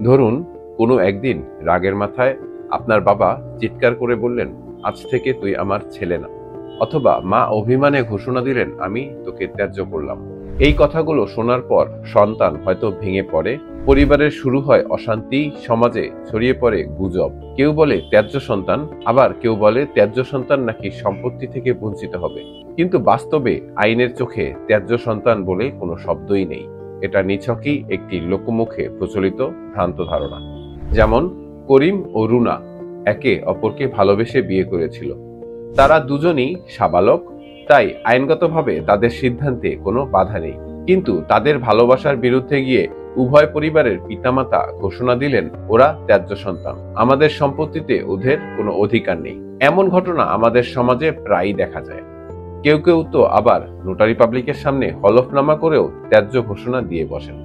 ধরুন, কোনো একদিন রাগের মাথায় আপনার বাবা চিৎকার করে বললেন, আজ থেকে তুই আমার ছেলে না। অথবা মা অভিমানে ঘোষণা দিলেন, আমি তোকে ত্যায্য করলাম। এই কথাগুলো শোনার পর সন্তান হয়তো ভেঙে পড়ে, পরিবারের শুরু হয় অশান্তি, সমাজে ছড়িয়ে পড়ে গুজব। কেউ বলে ত্যায্য সন্তান, আবার কেউ বলে ত্যায্য সন্তান নাকি সম্পত্তি থেকে বঞ্চিত হবে। কিন্তু বাস্তবে আইনের চোখে ত্যায্য সন্তান বলে কোনো শব্দই নেই। এটা নিছকই একটি লোকমুখে প্রচলিত ভ্রান্ত ধারণা। যেমন করিম ও রুনা একে অপরকে ভালোবেসে বিয়ে করেছিল। তারা দুজনই সাবালক, তাই আইনগতভাবে তাদের সিদ্ধান্তে কোনো বাধা নেই। কিন্তু তাদের ভালোবাসার বিরুদ্ধে গিয়ে উভয় পরিবারের পিতামাতা ঘোষণা দিলেন, ওরা ত্যায্য সন্তান, আমাদের সম্পত্তিতে ওদের কোনো অধিকার নেই। এমন ঘটনা আমাদের সমাজে প্রায়ই দেখা যায়। কেউ কেউ তো আবার নোটারি পাবলিকের সামনে হলফনামা করেও ত্যায্য ঘোষণা দিয়ে বসেন।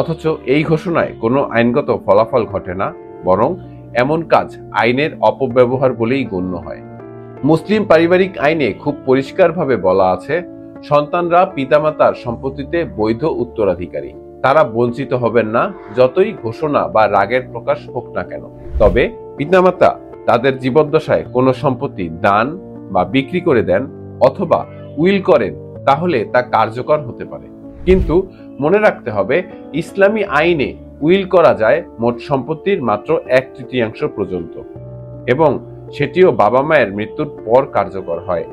অথচ এই ঘোষণায় কোনো আইনগত ফলাফল ঘটে না, বরং এমন কাজ আইনের অপব্যবহার বলেই গণ্য হয়। মুসলিম পারিবারিক আইনে খুব পরিষ্কারভাবে বলা আছে, সন্তানরা পিতামাতার সম্পত্তিতে বৈধ উত্তরাধিকারী। তারা বঞ্চিত হবেন না, যতই ঘোষণা বা রাগের প্রকাশ হোক না কেন। তবে পিতামাতা তাদের জীবদ্দশায় কোনো সম্পত্তি দান বা বিক্রি করে দেন অথবা উইল করেন, তাহলে তা কার্যকর হতে পারে। কিন্তু মনে রাখতে হবে, ইসলামী আইনে উইল করা যায় মোট সম্পত্তির মাত্র 1/3 পর্যন্ত, এবং সেটিও বাবা মায়ের মৃত্যুর পর কার্যকর হয়।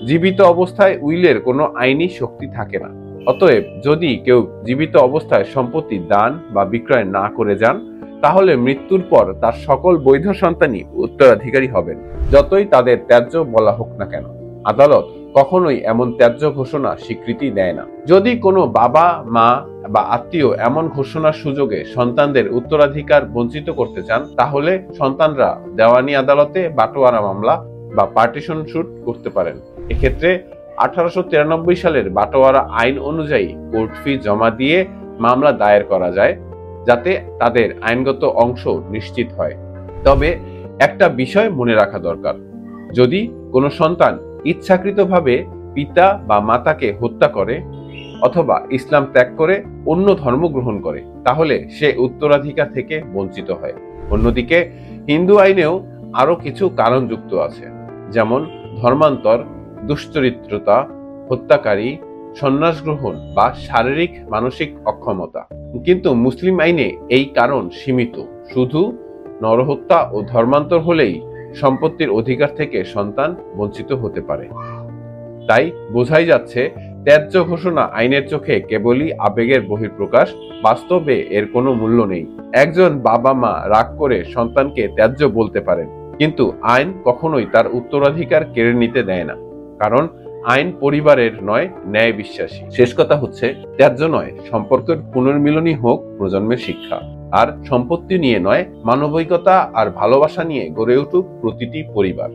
জীবিত অবস্থায় উইলের কোনো আইনি শক্তি থাকে না। অতএব যদি কেউ জীবিত অবস্থায় সম্পত্তি দান বা বিক্রয় না করে যান, তাহলে মৃত্যুর পর তার সকল বৈধ সন্তানই উত্তরাধিকারী হবেন, যতই তাদের ত্যায্য বলা হোক না কেন। আদালত কখনোই এমন ত্যায্য ঘোষণা স্বীকৃতি দেয় না। যদি কোনো বাবা মা বা আত্মীয় এমন ঘোষণার সুযোগে সন্তানদের উত্তরাধিকার বঞ্চিত করতে চান, তাহলে সন্তানরা দেওয়ানি আদালতে বাটোয়ারা মামলা বা পার্টিশন শুট করতে পারেন। এক্ষেত্রে 1893 সালের বাটোয়ারা আইন অনুযায়ী কোর্ট ফি জমা দিয়ে মামলা দায়ের করা যায়, যাতে তাদের আইনগত অংশ নিশ্চিত হয়। তবে একটা বিষয় মনে রাখা দরকার, যদি কোনো সন্তান ইচ্ছাকৃতভাবে পিতা বা মাতাকে হত্যা করে অথবা ইসলাম ত্যাগ করে অন্য ধর্ম গ্রহণ করে, তাহলে সে উত্তরাধিকার থেকে বঞ্চিত হয়। অন্যদিকে হিন্দু আইনেও আরো কিছু কারণ যুক্ত আছে, যেমন ধর্মান্তর, দুশ্চরিত্রতা, হত্যাকারী, সন্ন্যাস গ্রহণ বা শারীরিক মানসিক অক্ষমতা। কিন্তু মুসলিম আইনে এই কারণ সীমিত, শুধু নরহত্যা ও ধর্মান্তর হলেই সম্পত্তির অধিকার থেকে সন্তান বঞ্চিত হতে পারে। তাই বোঝাই যাচ্ছে, ত্যায্য ঘোষণা আইনের চোখে কেবলই আবেগের বহিঃপ্রকাশ, বাস্তবে এর কোনো মূল্য নেই। একজন বাবা মা রাগ করে সন্তানকে ত্যায্য বলতে পারেন, কিন্তু আইন কখনোই তার উত্তরাধিকার কেড়ে নিতে দেয় না, কারণ আইন পরিবারের নয়, ন্যায় বিশ্বাসী। শেষ কথা হচ্ছে, ত্যায্য নয়, সম্পর্কের পুনর্মিলনই হোক প্রজন্মের শিক্ষা। আর সম্পত্তি নিয়ে নয়, মানবিকতা আর ভালোবাসা নিয়ে গড়ে উঠুক প্রতিটি পরিবার।